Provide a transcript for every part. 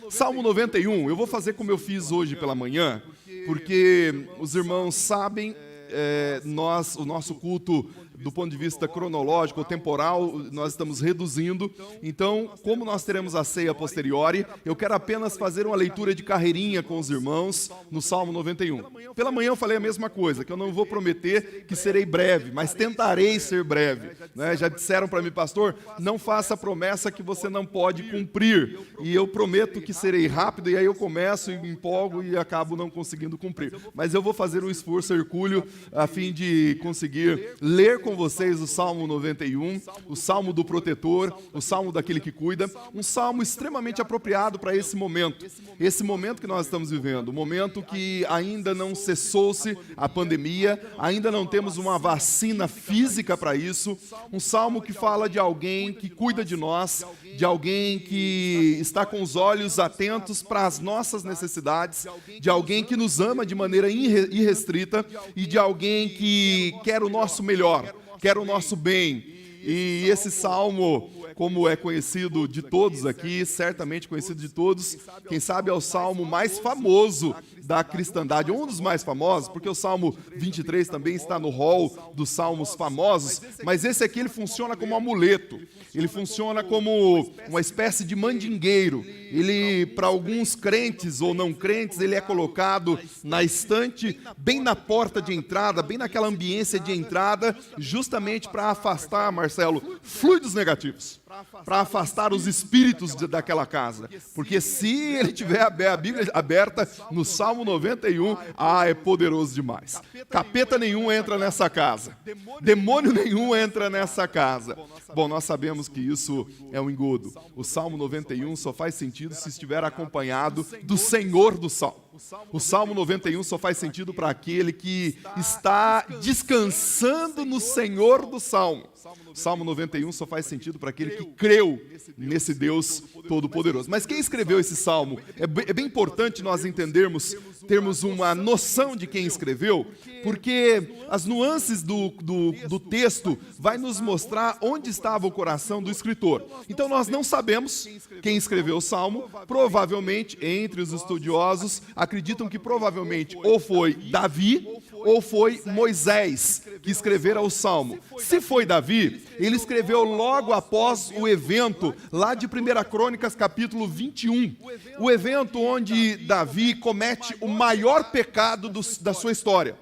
Salmo 91, eu vou fazer como eu fiz hoje pela manhã, porque os irmãos sabem, o nosso culto, do ponto de vista cronológico ou temporal, nós estamos reduzindo. Então, como nós teremos a ceia posteriori, eu quero apenas fazer uma leitura de carreirinha com os irmãos no Salmo 91. Pela manhã eu falei a mesma coisa, que eu não vou prometer que serei breve, mas tentarei ser breve. Né? Já disseram para mim, pastor, não faça promessa que você não pode cumprir. E eu prometo que serei rápido, e aí eu começo e me empolgo e acabo não conseguindo cumprir. Mas eu vou fazer um esforço hercúleo a fim de conseguir ler com vocês o Salmo 91, o Salmo do protetor, o Salmo daquele que cuida, um salmo extremamente apropriado para esse momento que nós estamos vivendo, um momento que ainda não cessou-se a pandemia, ainda não temos uma vacina física para isso, um salmo que fala de alguém que cuida de nós, de alguém que está com os olhos atentos para as nossas necessidades, de alguém que nos ama de maneira irrestrita e de alguém que quer o nosso melhor, quer o nosso bem. E esse salmo, como é conhecido de todos aqui, certamente conhecido de todos, quem sabe é o salmo mais famoso da cristandade, um dos mais famosos, porque o Salmo 23 também está no rol dos salmos famosos, mas esse aqui ele funciona como um amuleto, ele funciona como uma espécie de mandingueiro. Ele, para alguns crentes ou não crentes, ele é colocado na estante, bem na porta de entrada, bem naquela ambiência de entrada, justamente para afastar, Marcelo, fluidos negativos, para afastar os espíritos daquela casa. Porque se ele tiver a Bíblia aberta no Salmo 91, é poderoso demais. Capeta nenhum entra nessa casa. Demônio nenhum entra nessa casa. Bom, nós sabemos que isso é um engodo. O Salmo 91 só faz sentido se estiver acompanhado do Senhor do Salmo. O Salmo 91 só faz sentido para aquele que está descansando no Senhor do Salmo. O Salmo 91 só faz sentido para aquele que creu nesse Deus Todo-Poderoso. Mas quem escreveu esse Salmo? É bem importante nós termos uma noção de quem escreveu, porque as nuances do texto vai nos mostrar onde estava o coração do escritor. Então nós não sabemos quem escreveu o Salmo. Provavelmente, entre os estudiosos, acreditam que provavelmente ou foi Davi ou foi Moisés que escrevera o Salmo. Se foi Davi, ele escreveu logo após o evento lá de 1 Crônicas capítulo 21, o evento onde Davi comete o maior pecado da sua história.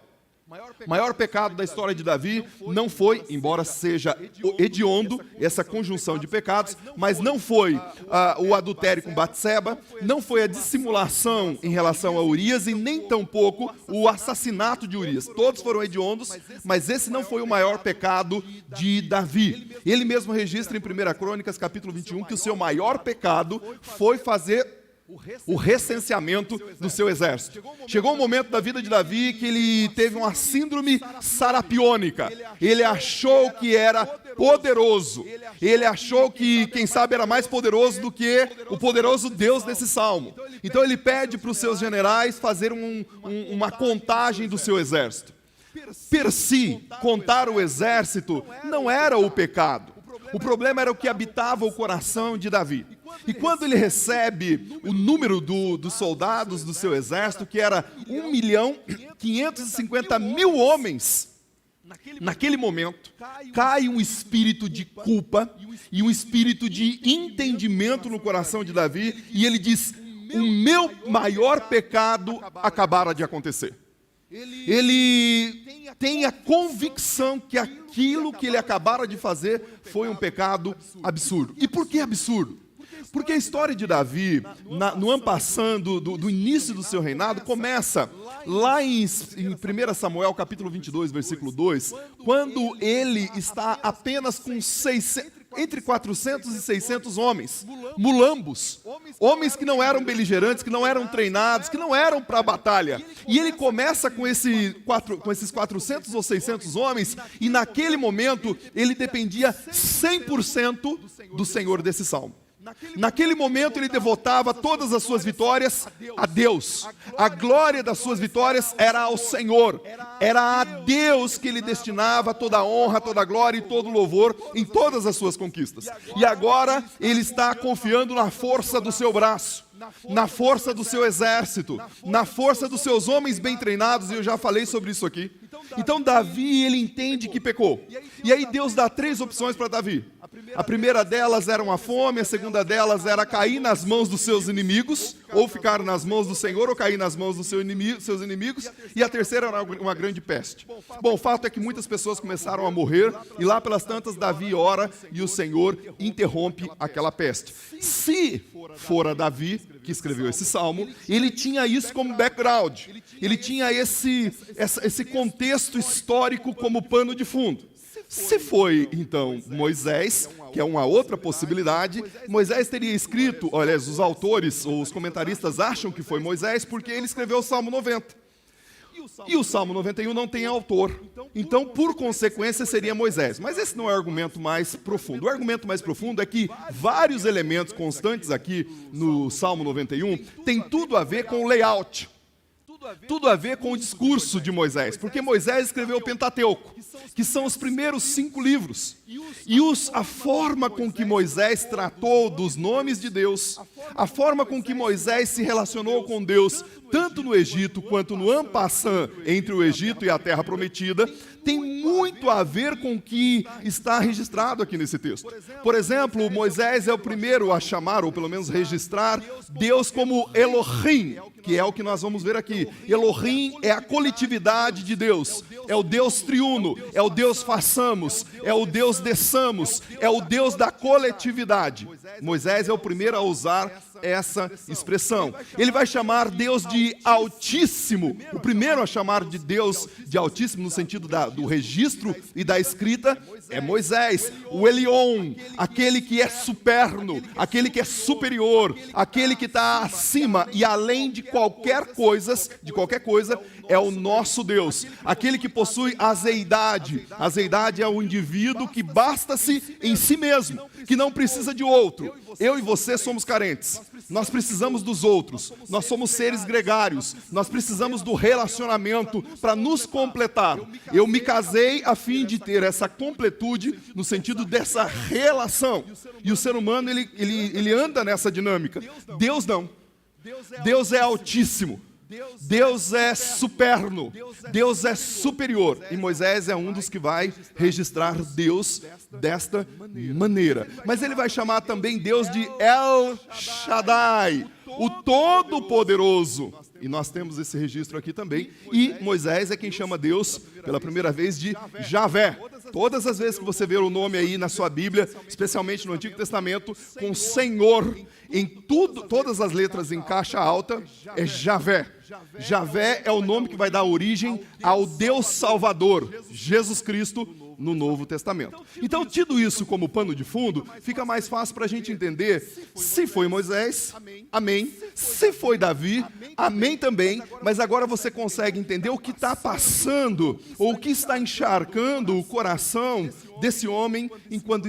O maior pecado da história de Davi não foi, embora seja hediondo, essa conjunção de pecados, mas não foi o adultério com Batseba, não foi a dissimulação em relação a Urias e nem tampouco o assassinato de Urias. Todos foram hediondos, mas esse não foi o maior pecado de Davi. Ele mesmo registra em 1 Crônicas capítulo 21 que o seu maior pecado foi fazer o recenseamento do seu exército. Chegou um momento da vida de Davi que ele teve uma síndrome sarapiônica. Ele achou que era poderoso. Ele achou que, quem sabe, era mais poderoso do que o poderoso Deus desse salmo. Então ele pede para os seus generais fazer uma contagem do seu exército. Per si, contar o exército não era o pecado. O problema era o que habitava o coração de Davi. E quando ele recebe o número dos soldados do seu exército, que era 1.550.000 homens, naquele momento, cai um espírito de culpa e um espírito de entendimento no coração de Davi, e ele diz: o meu maior pecado acabara de acontecer. Ele tem a convicção que aquilo que ele acabara de fazer foi um pecado absurdo. E por que absurdo? Porque a história de Davi, no ano passando, do início do seu reinado, começa lá em 1 Samuel, capítulo 22, versículo 2, quando ele está apenas com entre 400 e 600 homens, mulambos, homens que não eram beligerantes, que não eram treinados, que não eram para a batalha. E ele começa com esses 400 ou 600 homens, e naquele momento ele dependia 100% do Senhor desse salmo. Naquele momento ele devotava todas as suas vitórias a Deus. A glória das suas vitórias era ao Senhor. Era a Deus que ele destinava toda a honra, toda a glória e todo o louvor em todas as suas conquistas. E agora ele está confiando na força do seu braço, na força do seu exército, na força dos seus homens bem treinados, e eu já falei sobre isso aqui. Então Davi, ele entende que pecou. E aí Deus dá 3 opções para Davi. A primeira delas era uma fome, a segunda delas era cair nas mãos dos seus inimigos, ou ficar nas mãos do Senhor, ou cair nas mãos dos seus inimigos, e a terceira era uma grande peste. Bom, o fato é que muitas pessoas começaram a morrer, e lá pelas tantas Davi ora, e o Senhor interrompe aquela peste. Se fora Davi que escreveu esse salmo, ele tinha isso como background, ele tinha esse contexto histórico como pano de fundo. Se foi, então, Moisés, que é uma outra possibilidade, Moisés teria escrito, olha, os autores ou os comentaristas acham que foi Moisés porque ele escreveu o Salmo 90. E o Salmo 91 não tem autor. Então, por consequência, seria Moisés. Mas esse não é o argumento mais profundo. O argumento mais profundo é que vários elementos constantes aqui no Salmo 91 têm tudo a ver com o layout. Tudo a ver com o discurso de Moisés, porque Moisés escreveu o Pentateuco, que são os primeiros 5 livros. E a forma com que Moisés tratou dos nomes de Deus, a forma com que Moisés se relacionou com Deus, tanto no Egito quanto no en passant entre o Egito e a Terra Prometida, tem muito a ver com o que está registrado aqui nesse texto. Por exemplo, Moisés é o primeiro a chamar, ou pelo menos registrar, Deus como Elohim, que é o que nós vamos ver aqui. Elohim é a coletividade de Deus, é o Deus triuno, é o Deus façamos, é o Deus desçamos, é o Deus da coletividade. Moisés é o primeiro a usar essa expressão. Ele vai chamar Deus de Altíssimo, o primeiro a chamar de Deus de Altíssimo no sentido do registro e da escrita é Moisés. O Elion, aquele que é superno, aquele que é superior, aquele que está acima e além de qualquer coisa, é o nosso Deus, aquele que possui azeidade. Azeidade é o indivíduo que basta-se em si mesmo, que não precisa de outro. Eu e você somos carentes, nós precisamos dos outros, nós somos seres gregários, nós precisamos do relacionamento para nos completar. Eu me casei a fim de ter essa completude no sentido dessa relação, e o ser humano ele anda nessa dinâmica. Deus não. Deus é altíssimo, Deus é superno, Deus é superior. E Moisés é um dos que vai registrar Deus desta maneira. Mas ele vai chamar também Deus de El Shaddai, o Todo-Poderoso. E nós temos esse registro aqui também. E Moisés é quem chama Deus pela primeira vez de Javé. Todas as vezes que você vê o nome aí na sua Bíblia, especialmente no Antigo Testamento, com Senhor em tudo, todas as letras em caixa alta, é Javé. Javé é o nome que vai dar origem ao Deus Salvador, Jesus Cristo, no Novo Testamento. Então, tido isso como pano de fundo, fica mais fácil para a gente entender se foi Moisés, amém. Se foi Davi, amém também. Mas agora você consegue entender o que está passando, ou o que está encharcando o coração desse homem enquanto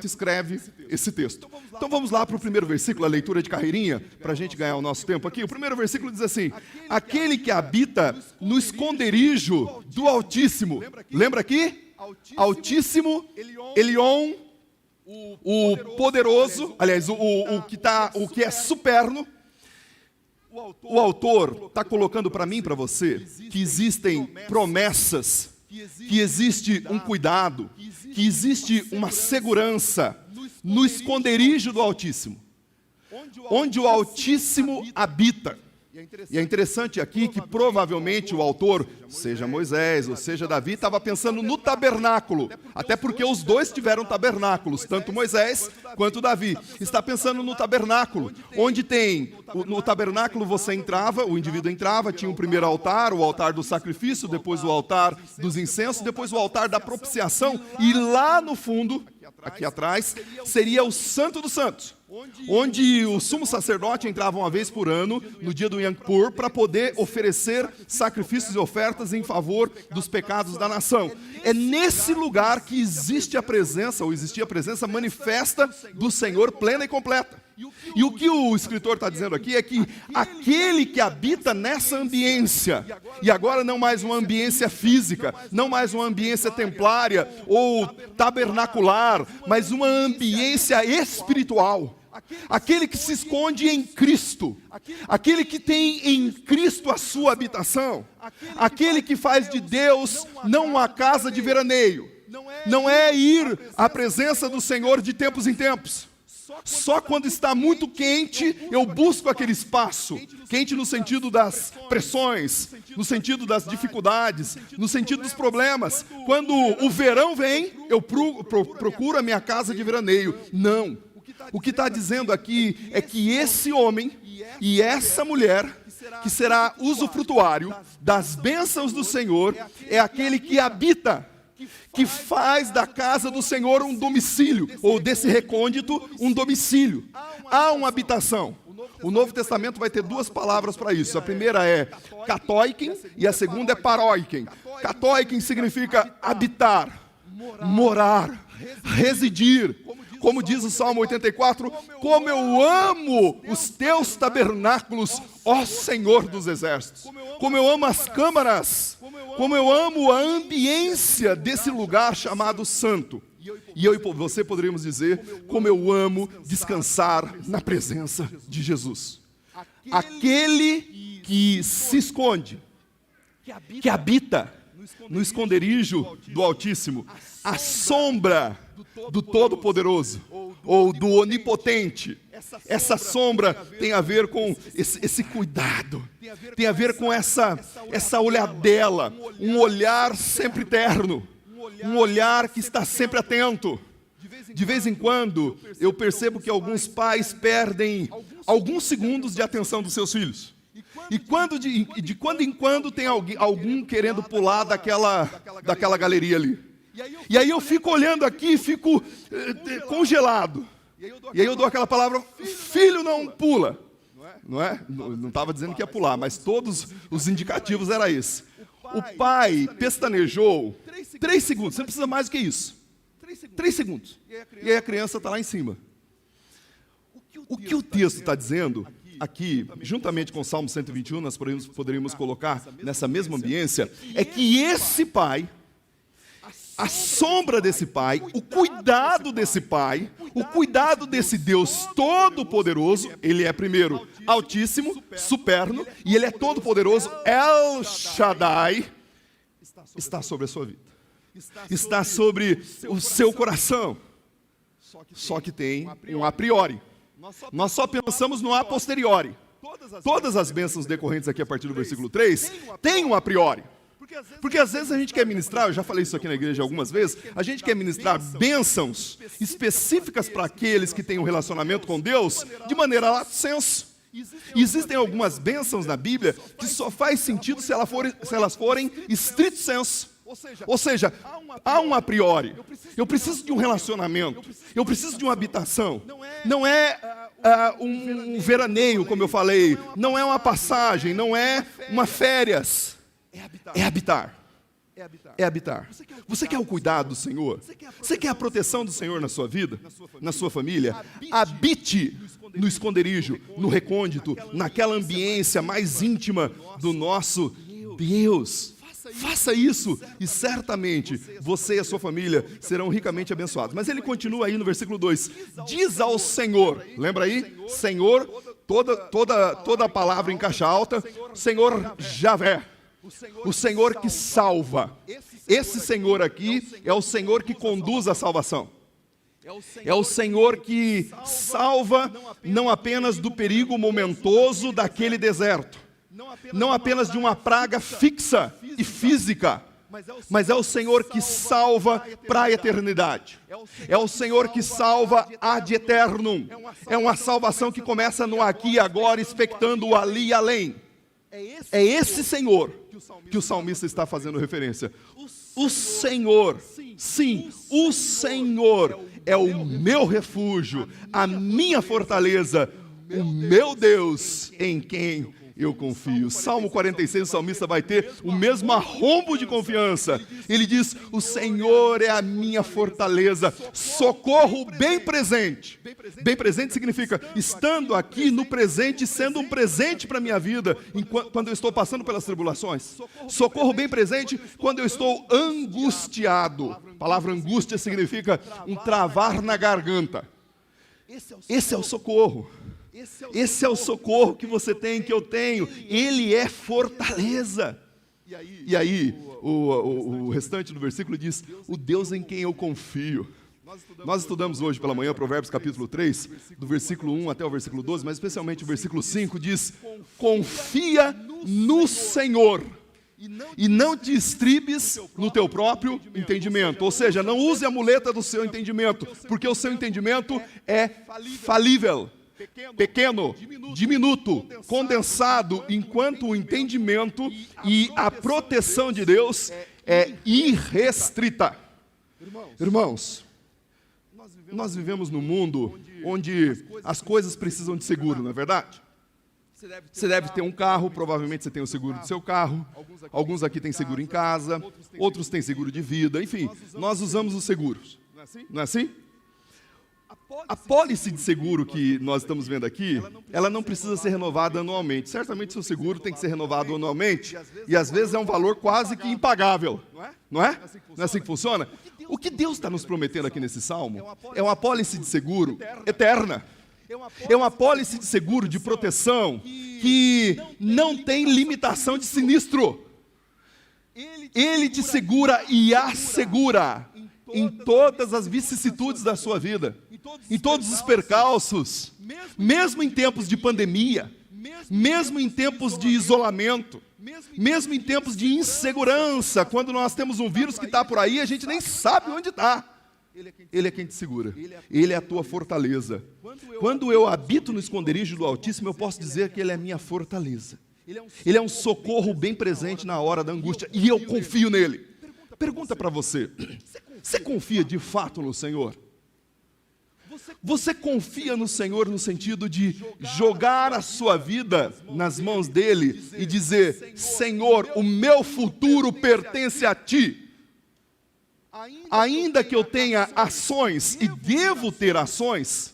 escreve esse texto. Então vamos lá para o primeiro versículo, a leitura de carreirinha, para a gente ganhar o nosso tempo aqui. O primeiro versículo diz assim: aquele que habita no esconderijo do Altíssimo. Lembra aqui? Altíssimo, Elion, o poderoso, aliás, o que é superno. O autor está colocando para mim, para você, que existem promessas, que existe um cuidado, que existe uma segurança no esconderijo do Altíssimo, onde o Altíssimo habita. E é interessante aqui que provavelmente o autor, seja Moisés ou seja Davi, estava pensando no tabernáculo, até porque os dois tiveram tabernáculos, tanto Moisés quanto Davi. Está pensando no tabernáculo, onde tem, no tabernáculo você entrava, o indivíduo entrava, tinha o primeiro altar, o altar do sacrifício, depois o altar dos incensos, depois o altar da propiciação, e lá no fundo, aqui atrás, seria o Santo dos Santos, onde o sumo sacerdote entrava uma vez por ano, no dia do Yom Kippur, para poder oferecer sacrifícios e ofertas em favor dos pecados da nação. É nesse lugar que existe a presença, ou existia a presença manifesta do Senhor plena e completa. E o que o escritor está dizendo aqui é que aquele que habita nessa ambiência, e agora não mais uma ambiência física, não mais uma ambiência templária ou tabernacular, mas uma ambiência espiritual, aquele que se esconde em Cristo, aquele que tem em Cristo a sua habitação, aquele que faz de Deus não uma casa de veraneio, não é ir à presença do Senhor de tempos em tempos. Só quando está muito quente, eu busco aquele espaço. Quente no sentido das pressões, no sentido das dificuldades, no sentido dos problemas. Quando o verão vem, eu procuro a minha casa de veraneio. Não. O que está dizendo aqui é que esse homem e essa mulher, que será usufrutuário das bênçãos do Senhor, é aquele que habita, que faz da casa do Senhor um domicílio, ou desse recôndito, um domicílio. Há uma habitação. O Novo Testamento vai ter duas palavras para isso. A primeira é katoiken e a segunda é paroiken. Katoiken significa habitar, morar, residir. Como diz o Salmo 84, como eu amo os teus tabernáculos, ó Senhor dos exércitos. Como eu amo as câmaras, como eu amo a ambiência desse lugar chamado santo. E eu e você poderíamos dizer, como eu amo descansar na presença de Jesus. Aquele que se esconde, que habita no esconderijo do Altíssimo, a sombra do Todo-Poderoso, ou do Onipotente. Essa sombra tem a ver com esse cuidado, tem a ver com essa olhadela, um olhar sempre terno, um olhar que está sempre atento. De vez em quando, eu percebo que alguns pais perdem alguns segundos de atenção dos seus filhos. E de quando em quando tem algum querendo pular daquela galeria ali. E aí eu fico olhando aqui, fico congelado. E aí eu dou aquela palavra, filho não pula. Não é? Não estava dizendo que ia pular, mas todos os indicativos eram esses. O pai pestanejou 3 segundos, você não precisa mais do que isso. 3 segundos. E aí a criança está lá em cima. O que o texto está dizendo aqui, juntamente com o Salmo 121, nós poderíamos colocar nessa mesma ambiência, é que esse pai, a sombra desse pai, o cuidado desse pai, o cuidado desse Deus todo-poderoso, ele é primeiro altíssimo, superno, e ele é todo-poderoso, El Shaddai, está sobre a sua vida, está sobre o seu coração. Só que tem um a priori. Nós só pensamos no a posteriori. Todas as bênçãos decorrentes aqui a partir do versículo 3 têm um a priori. Porque às vezes a gente quer ministrar, eu já falei isso aqui na igreja algumas vezes, a gente quer ministrar bênçãos específicas para aqueles que têm um relacionamento com Deus de maneira lato sensu. Existem algumas bênçãos na Bíblia que só faz sentido se elas forem stricto sensu. Ou seja, há um a priori. Eu preciso de um relacionamento, eu preciso de uma habitação. Não é um veraneio, como eu falei, não é uma passagem, não é uma férias. É habitar. É habitar. Você quer o cuidado do Senhor? Você quer a proteção do Senhor na sua vida? Na sua família? Habite no esconderijo, no recôndito, naquela ambiência mais íntima do nosso Deus. Faça isso e certamente você e a sua família serão ricamente abençoados. Mas ele continua aí no versículo 2. Diz ao Senhor, lembra aí? Senhor, toda a palavra em caixa alta, Senhor Javé. O Senhor que salva. Esse Senhor aqui é o Senhor que conduz a salvação. É o Senhor que salva não apenas do perigo momentoso daquele deserto, não apenas de uma praga fixa e física, mas é o Senhor que salva para a eternidade. É o Senhor que salva ad eternum. É uma salvação que começa no aqui e agora, expectando o ali e além. É esse Senhor que o salmista está fazendo referência. O Senhor, sim, o Senhor é o meu refúgio, a minha fortaleza, o meu Deus em quem eu confio. Salmo 46, o salmista vai ter o mesmo arrombo de confiança. Ele diz, o Senhor é a minha fortaleza, socorro bem presente. Bem presente significa estando aqui no presente, sendo um presente para a minha vida, quando eu estou passando pelas tribulações. Socorro bem presente quando eu estou angustiado. A palavra angústia significa um travar na garganta. Esse é o socorro. Esse é o socorro que você tem, que eu tenho. Ele é fortaleza. E aí, o restante do versículo diz, o Deus em quem eu confio. Nós estudamos hoje pela manhã Provérbios capítulo 3, do versículo 1 até o versículo 12, mas especialmente o versículo 5 diz, confia no Senhor e não te estribes no teu próprio entendimento. Ou seja, não use a muleta do seu entendimento, porque o seu entendimento é falível. Pequeno, diminuto, condensado, enquanto o entendimento e a proteção de Deus é irrestrita. Irmãos, nós vivemos num mundo onde as coisas precisam de seguro, não é verdade? Você deve ter um carro, provavelmente você tem o seguro do seu carro. Alguns aqui têm seguro em casa, outros têm seguro de vida, enfim, nós usamos os seguros, não é assim? A pólice de seguro que nós estamos vendo aqui, ela não precisa ser renovada anualmente. Certamente seu seguro tem que ser renovado anualmente, e às vezes é um valor quase que impagável, não é? Não é assim que funciona? O que Deus está nos prometendo aqui nesse salmo é uma pólice de seguro eterna. É uma pólice de seguro, de proteção, que não tem limitação de sinistro. Ele te segura e assegura em todas as vicissitudes da sua vida, em todos os percalços, mesmo em tempos de pandemia, mesmo em tempos de isolamento, mesmo em tempos de insegurança, quando nós temos um vírus que está por aí, a gente nem sabe onde está. Ele é quem te segura. Ele é a tua fortaleza. Quando eu habito no esconderijo do Altíssimo, eu posso dizer que Ele é a minha fortaleza. Ele é um socorro bem presente na hora da angústia, e eu confio nele. Pergunta para você, você confia de fato no Senhor? Você confia no Senhor no sentido de jogar a sua vida nas mãos dele e dizer, Senhor, o meu futuro pertence a Ti. Ainda que eu tenha ações, e devo ter ações,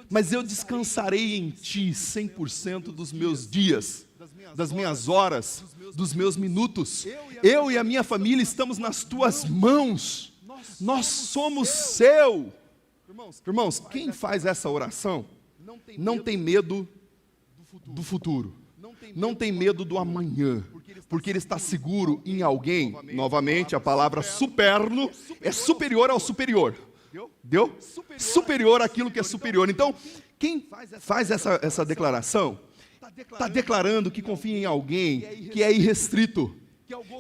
mas eu descansarei em Ti 100% dos meus dias, das minhas horas, dos meus minutos. Eu e a minha família estamos nas Tuas mãos. Nós somos Seu. Irmãos, quem faz essa oração não tem medo do futuro, não tem medo do amanhã, porque ele está seguro em alguém. Novamente, a palavra superno é superior ao superior. Deu? Superior àquilo que é superior. Então, quem faz essa declaração, está declarando que confia em alguém que é irrestrito,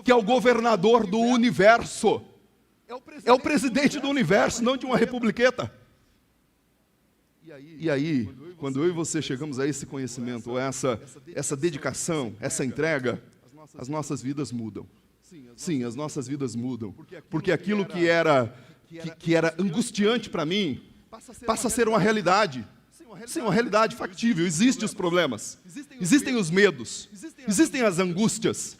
que é o governador do universo. É o presidente do universo, não de uma republiqueta. E aí, quando eu e você chegamos a esse conhecimento, ou essa dedicação, essa entrega, as nossas vidas mudam. Sim, as nossas vidas mudam. Porque aquilo que era angustiante para mim, passa a ser uma realidade. Sim, uma realidade factível. Existem os problemas, existem os medos, existem as angústias.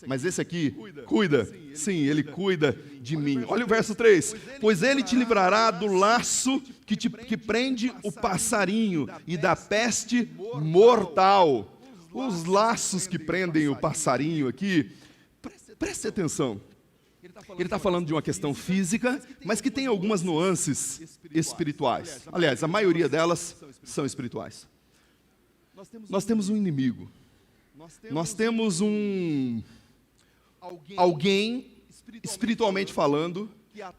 Mas esse aqui cuida, sim, Ele cuida de mim. Olha o verso 3. Pois Ele te livrará do laço que prende o passarinho e da peste mortal. Os laços que prendem o passarinho aqui, preste atenção. Ele está falando de uma questão física, mas que tem algumas nuances espirituais. Aliás, a maioria delas são espirituais. Nós temos um inimigo. Nós temos alguém, espiritualmente falando,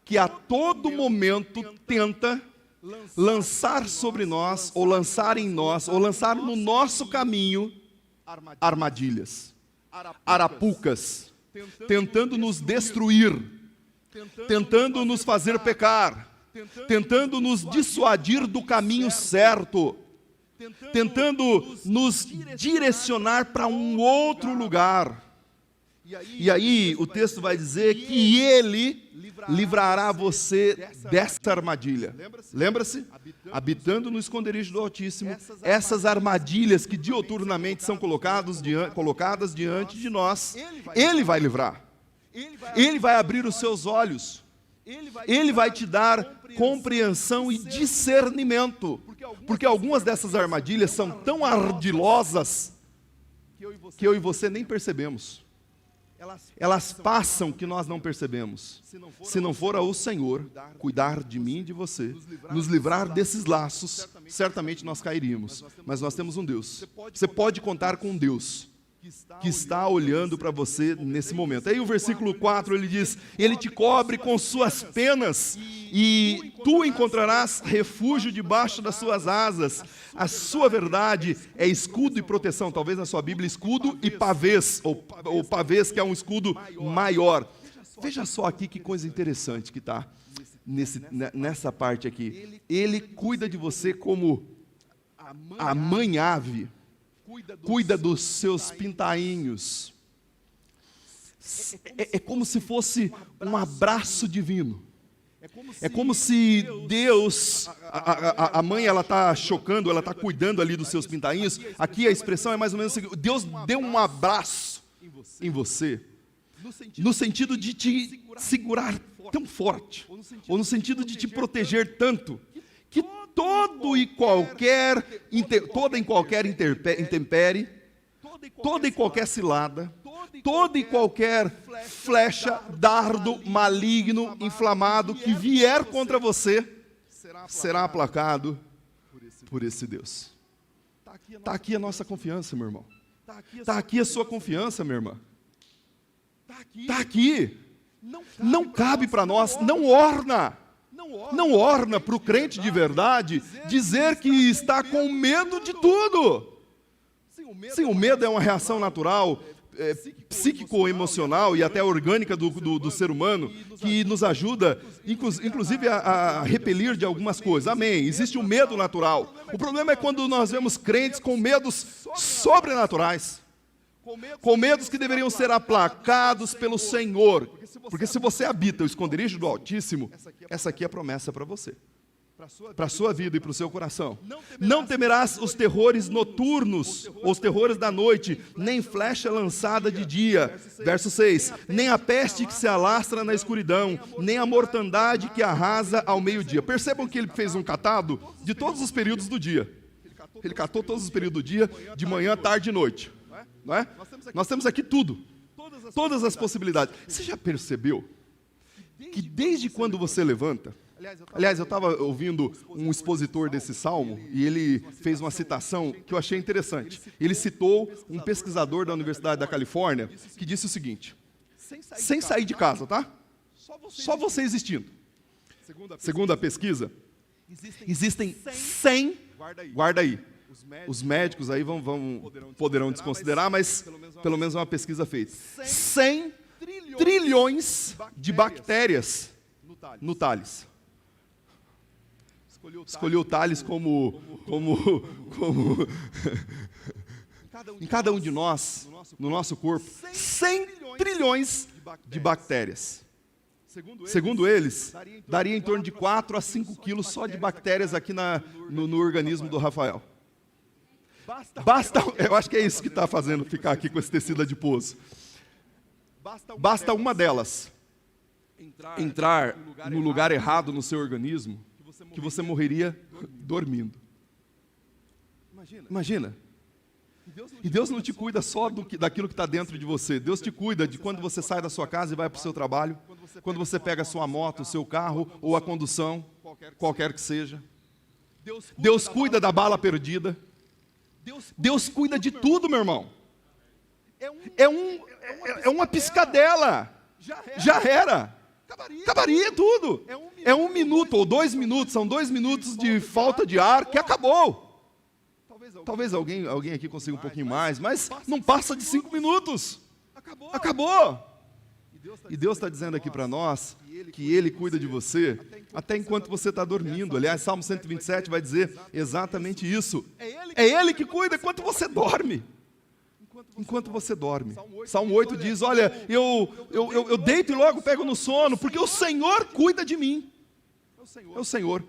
que a todo momento tenta lançar sobre nós, ou lançar em nós, ou lançar no nosso caminho armadilhas, arapucas, tentando nos destruir, tentando nos fazer pecar, tentando nos dissuadir do caminho certo, tentando nos direcionar para um outro lugar. E aí o texto vai dizer que Ele livrará você dessa armadilha. Lembra-se? Habitando no esconderijo do Altíssimo, essas armadilhas que dioturnamente são colocadas diante de nós, Ele vai livrar. Ele vai abrir os seus olhos. Ele vai te dar compreensão e discernimento. Porque algumas dessas armadilhas são tão ardilosas que eu e você nem percebemos. Elas passam que nós não percebemos. Se não for o Senhor cuidar de mim e de você, nos livrar desses laços, certamente nós cairíamos. Mas nós temos um Deus. Você pode contar com um Deus que está olhando para você nesse momento. Aí o versículo 4, ele diz: Ele te cobre com suas penas e tu encontrarás refúgio debaixo das suas asas. A sua verdade é escudo e proteção. Talvez na sua Bíblia escudo e pavês, ou pavês, que é um escudo maior. Veja só aqui que coisa interessante que está nessa parte aqui. Ele cuida de você como a mãe ave cuida dos seus pintainhos. É como se fosse um abraço divino. É como se Deus, a mãe, ela está chocando, ela está cuidando ali dos seus pintainhos. Aqui a expressão é mais ou menos assim: Deus deu um abraço em você, no sentido de te segurar tão forte, ou no sentido de te proteger tanto, que toda e qualquer intempérie, toda e qualquer cilada, toda e qualquer flecha, dardo maligno, inflamado que vier contra você, será aplacado por esse Deus. Está aqui a nossa confiança, meu irmão. Está aqui a sua confiança, minha irmã. Está aqui. Não cabe para nós, não orna para o crente de verdade dizer que está com medo de tudo. Sim, o medo é uma reação natural, psíquico-emocional e até orgânica do ser humano, que nos ajuda, inclusive, a repelir de algumas coisas. Amém. Existe um medo natural. O problema é quando nós vemos crentes com medos sobrenaturais, com medos que deveriam ser aplacados pelo Senhor. Porque se você habita o esconderijo do Altíssimo, essa aqui é a promessa para você, para a sua vida e para o seu coração. Não temerás os terrores noturnos, ou os terrores da noite, nem flecha lançada de dia. Verso 6, nem a peste que se alastra na escuridão, nem a mortandade que arrasa ao meio-dia. Percebam que ele fez um catado de todos os períodos do dia. Ele catou todos os períodos do dia, de manhã, tarde e noite. Não é? Nós temos aqui tudo. Todas as possibilidades. Você já percebeu que desde quando você levanta... Aliás, eu estava ouvindo um expositor desse salmo e ele fez uma citação que eu achei interessante. Ele citou um pesquisador da Universidade da Califórnia que disse o seguinte: sem sair de casa, tá? Só você existindo. Segundo a pesquisa, existem 100, guarda aí, os médicos aí poderão desconsiderar, mas pelo menos é uma pesquisa feita. 100 trilhões de bactérias no Thales. Escolheu o Thales como em cada um de nós, no nosso corpo, 100 trilhões de bactérias. Segundo eles, daria em torno de 4 a 5 quilos só de bactérias aqui no organismo do Rafael. Eu acho que é isso que está fazendo ficar aqui com esse tecido adiposo. Basta uma delas entrar no lugar errado no seu organismo, que você morreria dormindo. Imagina. E Deus não te cuida só daquilo que está dentro de você. Deus te cuida de quando você sai da sua casa e vai para o seu trabalho, quando você pega a sua moto, o seu carro ou a condução, qualquer que seja. Deus cuida da bala perdida. Deus cuida de tudo, meu irmão. É uma piscadela. Já era. Acabaria tudo. É 1 minuto ou 2 minutos, são 2 minutos de falta de ar que acabou. Talvez alguém aqui consiga um pouquinho mais, mas não passa de 5 minutos. Acabou. E Deus está dizendo aqui para nós que Ele cuida de você até enquanto você está dormindo. Aliás, Salmo 127 vai dizer exatamente isso. É Ele que cuida enquanto você dorme. enquanto você dorme. Salmo 8 diz, olha, eu deito e logo pego no sono, porque o Senhor cuida de mim. É o Senhor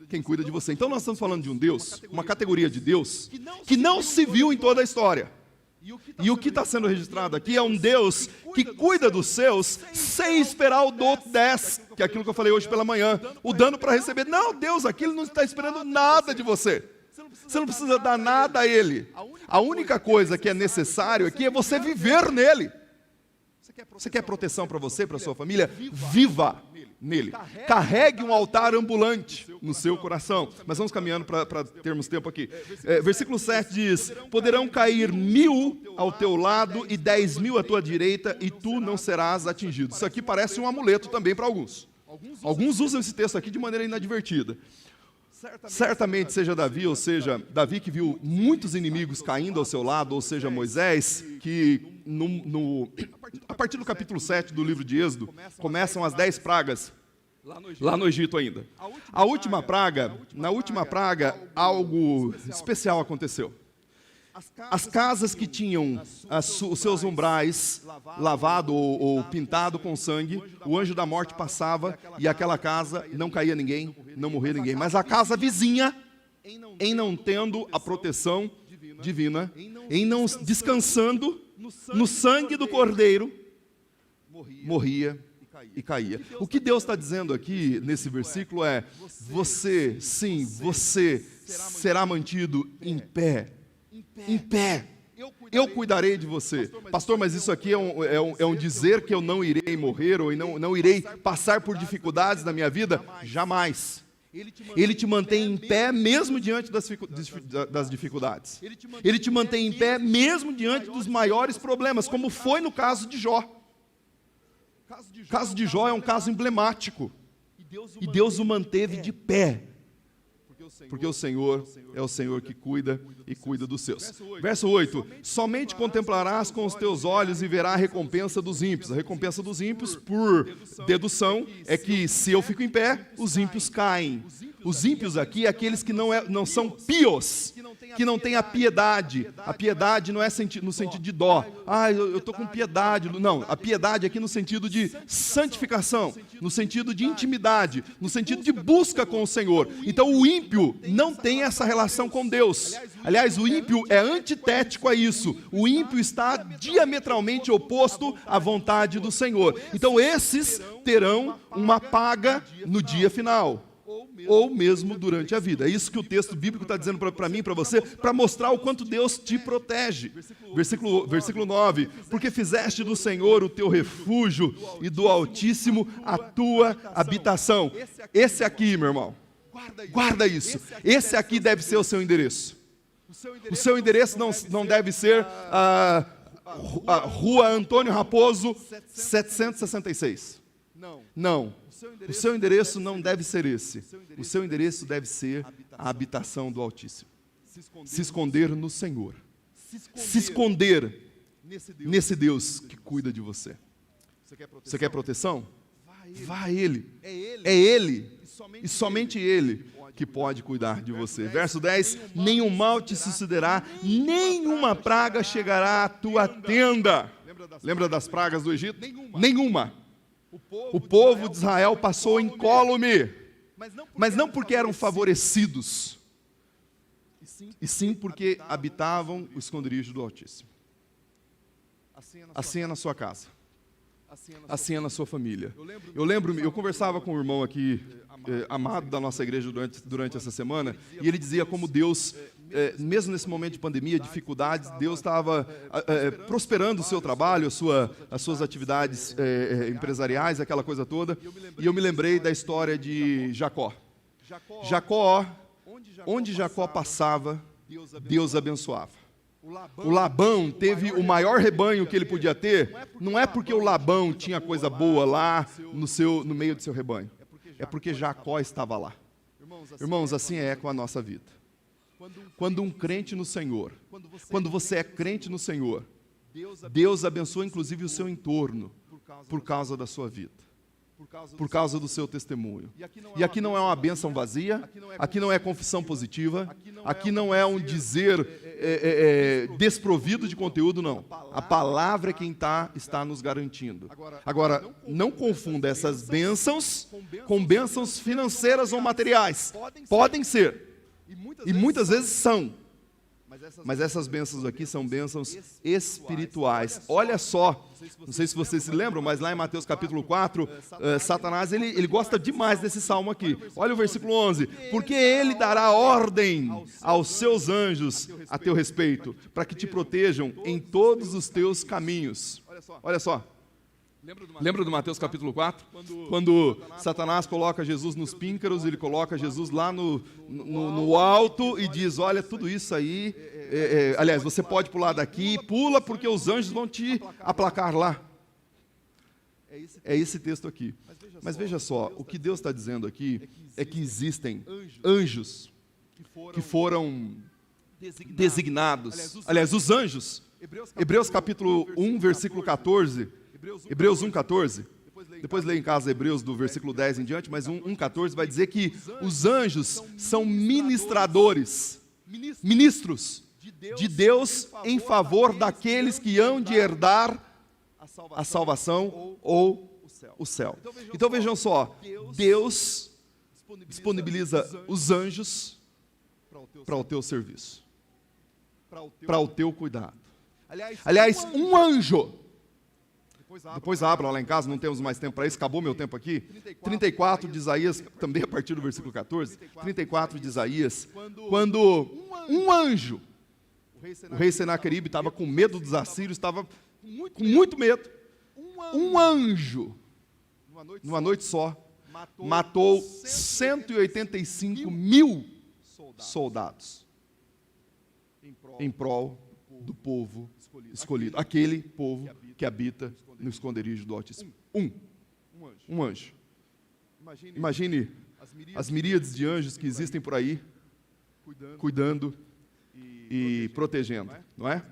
quem cuida de você. Então nós estamos falando de um Deus, uma categoria de Deus, que não se viu em toda a história. E o que está sendo registrado aqui é um Deus que cuida dos seus sem esperar o do 10, que é aquilo que eu falei hoje pela manhã, o dano para receber. Não, Deus aqui ele não está esperando nada de você. Você não precisa dar nada a Ele. A única coisa que é necessário aqui é você viver nele. Você quer proteção para você, para a sua família? Viva nele. Carregue um altar ambulante no seu coração. Mas vamos caminhando para termos tempo aqui. Versículo 7 diz, poderão cair 1000 ao teu lado e 10.000 à tua direita e tu não serás atingido. Isso aqui parece um amuleto também para alguns. Alguns usam esse texto aqui de maneira inadvertida. Certamente seja Davi, ou seja, Davi que viu muitos inimigos caindo ao seu lado, ou seja, Moisés, que a partir do capítulo 7 do livro de Êxodo, começam as 10 pragas, lá no Egito ainda. Na última praga, algo especial aconteceu. As casas que tinham os seus umbrais lavado ou pintado com sangue, o anjo da morte passava e aquela casa não caía ninguém, não morria ninguém. Mas a casa vizinha, em não tendo a proteção divina, em não descansando no sangue do cordeiro, morria e caía. O que Deus está dizendo aqui nesse versículo é, você será mantido em pé. Em pé, eu cuidarei de você. Pastor, mas isso aqui é um dizer que eu não irei morrer ou não irei passar por dificuldades na minha vida? Jamais. Ele te mantém em pé mesmo diante das dificuldades. Ele te mantém em pé mesmo diante dos maiores problemas, como foi no caso de Jó. O caso de Jó é um caso emblemático. E Deus o manteve de pé. Porque o Senhor é o Senhor que cuida e cuida dos seus. Verso 8, somente contemplarás com os teus olhos e verás a recompensa dos ímpios. A recompensa dos ímpios, por dedução, é que se eu fico em pé, os ímpios caem. Os ímpios aqui, aqueles que não são pios, que não têm a piedade. A piedade não é no sentido de dó. Eu estou com piedade. Não, a piedade aqui no sentido de santificação, no sentido de intimidade, no sentido de busca com o Senhor. Então o ímpio não tem essa relação com Deus. Aliás, o ímpio é antitético a isso. O ímpio está diametralmente oposto à vontade do Senhor. Então esses terão uma paga no dia final, ou mesmo durante a vida. É isso que o texto bíblico está dizendo para mim e para você, para mostrar o quanto Deus te protege. Versículo 9, porque fizeste do Senhor o teu refúgio e do Altíssimo a tua habitação. Esse aqui, meu irmão, guarda isso. Esse aqui deve ser o seu endereço. O seu endereço não deve ser a Rua Antônio Raposo 766. Não. O seu endereço não deve ser esse. O seu endereço deve ser a habitação do Altíssimo. Se esconder no Senhor. Se esconder nesse Deus que cuida de você. Você quer proteção? Vá a Ele. É Ele, e somente Ele, que pode cuidar de você. Verso 10, nenhum mal te sucederá, nenhuma praga chegará à tua tenda. Lembra das pragas do Egito? Nenhuma. O povo de Israel passou incólume, mas não porque eram favorecidos, e sim porque habitavam o esconderijo do Altíssimo. Assim é na sua casa, assim é na sua família. Eu conversava com um irmão aqui, amado da nossa igreja durante essa semana, e ele dizia como Deus, mesmo nesse momento de pandemia, dificuldades, Deus estava prosperando o seu trabalho, as suas atividades empresariais, aquela coisa toda, e eu me lembrei da história de Jacó. Onde Jacó passava, Deus abençoava. O Labão teve o maior rebanho que ele podia ter, não é porque o Labão tinha coisa boa lá no meio do seu rebanho, é porque Jacó estava lá. Irmãos, assim é com a nossa vida. Quando um crente no Senhor, quando você é crente no Senhor, Deus abençoa inclusive o seu entorno por causa da sua vida. por causa do seu testemunho. E aqui não é uma bênção vazia, aqui não é confissão positiva, aqui não é um dizer desprovido de conteúdo, não. A palavra é quem está nos garantindo. Agora, não confunda essas bênçãos com bênçãos financeiras ou materiais. Podem ser, e muitas vezes são. Mas essas bênçãos aqui são bênçãos espirituais. Olha só, não sei se vocês se lembram, mas lá em Mateus capítulo 4, Satanás ele gosta demais desse salmo aqui. Olha o versículo 11. Porque ele dará ordem aos seus anjos a teu respeito, para que te protejam em todos os teus caminhos. Olha só. Lembra do Mateus capítulo 4? Quando Satanás coloca Jesus nos píncaros, ele coloca Jesus lá no alto e diz, olha, tudo isso aí, aliás, você pode pular daqui, pula porque os anjos vão te aplacar lá. É esse texto aqui. Mas veja só, o que Deus está dizendo aqui é que existem anjos que foram designados. Aliás, os anjos, Hebreus capítulo 1, versículo 14, Hebreus 1,14, depois leia em casa Hebreus do versículo 10 em diante, mas 1,14 vai dizer que os anjos são ministradores, ministros de Deus em favor daqueles que hão de herdar a salvação ou o céu. Então vejam só, Deus disponibiliza os anjos para o teu serviço, para o teu cuidado. Aliás, um anjo... Depois abra lá em casa, não temos mais tempo para isso, acabou meu tempo aqui. 34 de Isaías, também a partir do versículo 14. 34 de Isaías, quando um anjo, o rei Senaqueribe estava com medo dos assírios, estava com muito medo. Um anjo, numa noite só, matou 185 mil soldados em prol do povo escolhido, aquele povo que habita no esconderijo do Altíssimo. Um anjo. Imagine as miríades de anjos que existem por aí, cuidando e protegendo, não é?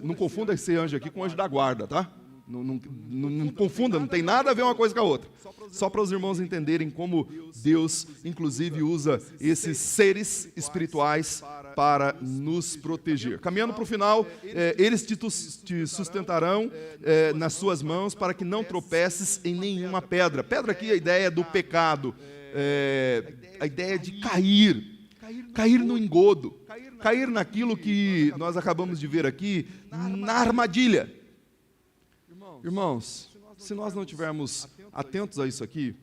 Não confunda esse anjo aqui com o anjo da guarda, tá? Não confunda, não tem nada a ver uma coisa com a outra. Só para os irmãos entenderem como Deus, inclusive, usa esses seres espirituais para nos proteger. Caminhando para o final, eles te sustentarão nas suas mãos para que não tropeces em nenhuma pedra. Pedra aqui é a ideia do pecado, a ideia de cair no engodo, cair naquilo que nós acabamos de ver aqui, na armadilha. Irmãos, se nós não estivermos atentos a isso aqui,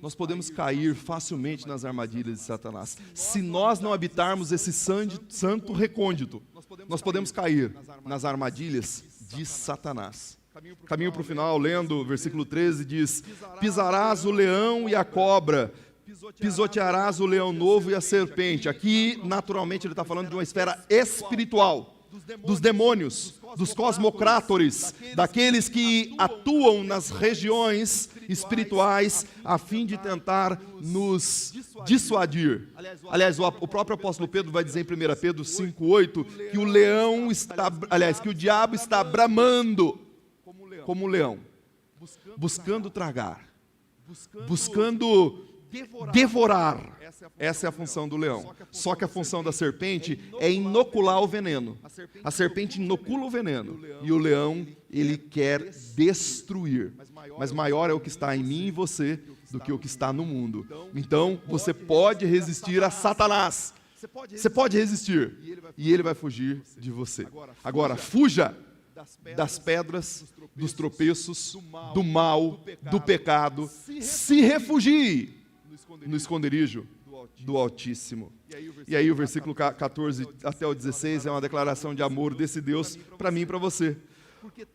nós podemos cair facilmente nas armadilhas de Satanás. Se nós não habitarmos esse santo recôndito, nós podemos cair nas armadilhas de Satanás. Caminho para o final, lendo o versículo 13, diz: pisarás o leão e a cobra, pisotearás o leão novo e a serpente. Aqui, naturalmente, ele está falando de uma esfera espiritual, dos demônios, dos cosmocrátores, daqueles que atuam nas regiões espirituais a fim de tentar nos dissuadir. Aliás, o próprio apóstolo Pedro vai dizer em 1 Pedro 5,8 que o leão está, que o diabo está bramando como um leão, buscando tragar, buscando devorar. Essa é a função do leão. Só que a função da serpente é inocular o veneno. A serpente inocula o veneno. E o leão, ele quer destruir. Mas maior é o que está em mim e você do que o que está no mundo. Então, você pode resistir a Satanás. Você pode resistir. E ele vai fugir de você. Agora, fuja das pedras, dos tropeços, do mal, do pecado. Se refugie no esconderijo do Altíssimo. E aí o versículo 14 até o 16 é uma declaração de amor desse Deus para mim e para você.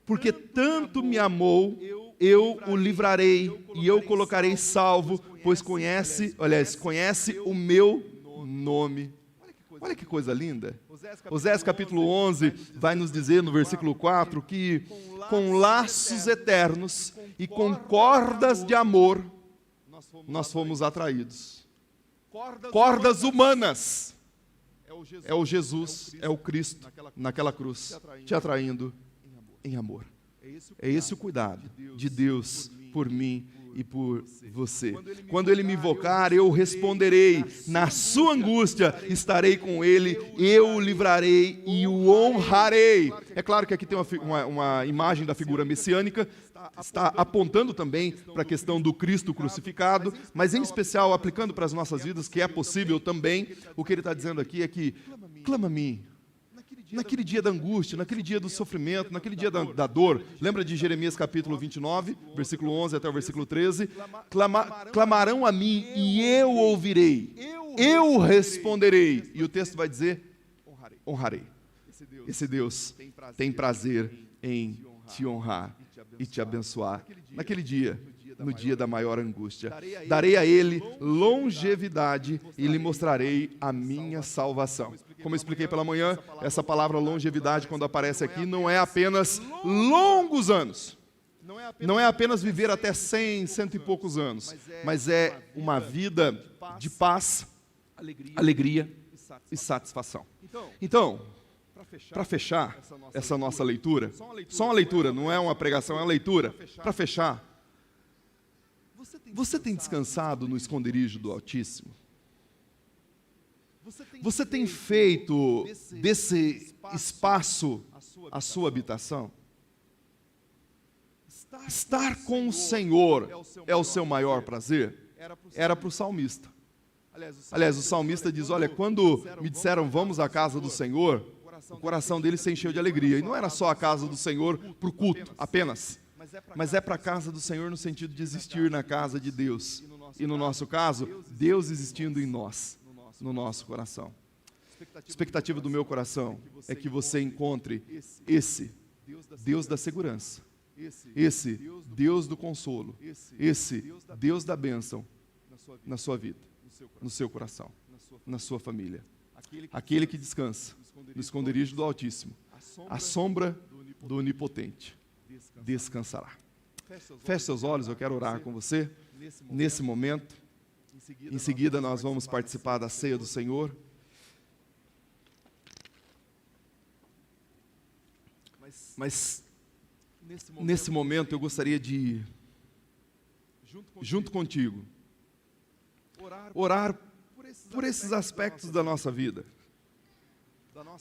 Porque tanto me amou, eu o livrarei e eu o colocarei salvo, pois conhece o meu nome. Olha que coisa linda. Oséias capítulo 11 vai nos dizer no versículo 4 que com laços eternos e com cordas de amor nós fomos atraídos. Cordas humanas. É o Jesus, é o Cristo naquela cruz, te atraindo em amor. É esse o cuidado de Deus por mim e por você. Quando ele me invocar, eu responderei. Na sua angústia estarei com ele, eu o livrarei e o honrarei. É claro que aqui tem uma imagem da figura messiânica, está apontando também para a questão do Cristo crucificado, mas em especial aplicando para as nossas vidas, que é possível também. O que ele está dizendo aqui é que clama a mim. Naquele dia da angústia, naquele dia do sofrimento, naquele dia da dor. Lembra de Jeremias capítulo 29, versículo 11 até o versículo 13? Clamarão a mim e eu ouvirei, eu responderei. E o texto vai dizer, honrarei. Esse Deus tem prazer em te honrar e te abençoar. Naquele dia, no dia da maior angústia. Darei a ele longevidade e lhe mostrarei a minha salvação. Como eu expliquei pela manhã, essa palavra longevidade, quando aparece aqui, não é apenas longos anos. Não é apenas viver até 100, cento e poucos anos, mas é uma vida de paz, alegria e satisfação. Então, para fechar essa nossa leitura, só uma leitura, não é uma pregação, é uma leitura. Para fechar, você tem descansado no esconderijo do Altíssimo? Você tem feito desse espaço a sua habitação? Estar com o Senhor é o seu maior prazer? Era para o salmista. Aliás, o salmista diz, olha, quando me disseram vamos à casa do Senhor, o coração dele se encheu de alegria. E não era só a casa do Senhor para o culto, apenas. Mas é para a casa do Senhor no sentido de existir na casa de Deus. E no nosso caso, Deus existindo em nós, no nosso coração. A expectativa do meu coração é que você encontre esse Deus da segurança, esse Deus do consolo, esse Deus da bênção na sua vida, no seu coração, na sua família. Aquele que descansa no esconderijo do Altíssimo, à sombra do Onipotente, descansará. Feche seus olhos, eu quero orar com você nesse momento. Em seguida nós vamos participar da ceia do Senhor. Mas nesse momento eu gostaria de, junto contigo, orar por esses aspectos da nossa vida,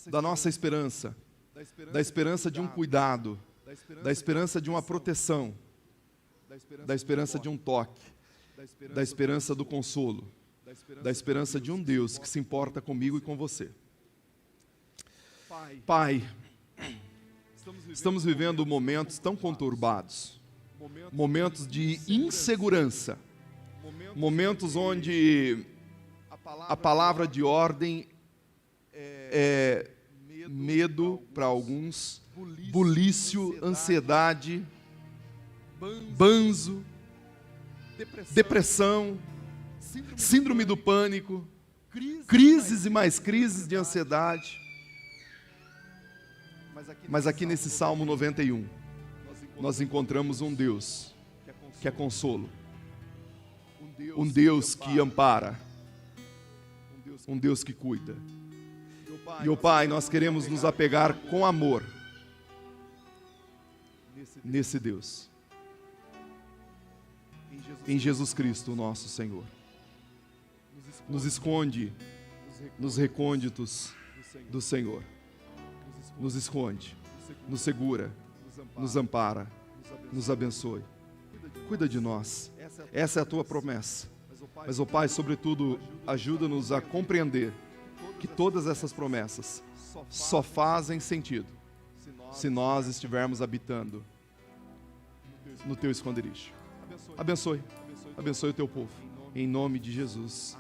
da nossa esperança, da esperança de um cuidado, da esperança de uma proteção, da esperança de um toque, da esperança do consolo, da esperança de um Deus que se importa comigo e com você. Pai, estamos vivendo momentos tão conturbados, momentos de insegurança, momentos onde a palavra de ordem é medo para alguns, bulício, ansiedade, banzo, depressão, síndrome do pânico, crises e mais crises de ansiedade. Mas aqui nesse Salmo 91, nós encontramos um Deus que é consolo, um Deus que ampara, um Deus que cuida. E, ó Pai, nós queremos nos apegar com amor nesse Deus, em Jesus Cristo, o nosso Senhor. Nos esconde nos recônditos do Senhor. Nos esconde, nos segura, nos ampara, nos abençoe. Cuida de nós. Essa é a Tua promessa. Mas, ó Pai, sobretudo, ajuda-nos a compreender que todas essas promessas só fazem sentido se nós estivermos habitando no Teu esconderijo. Abençoe o Teu povo, em nome de Jesus.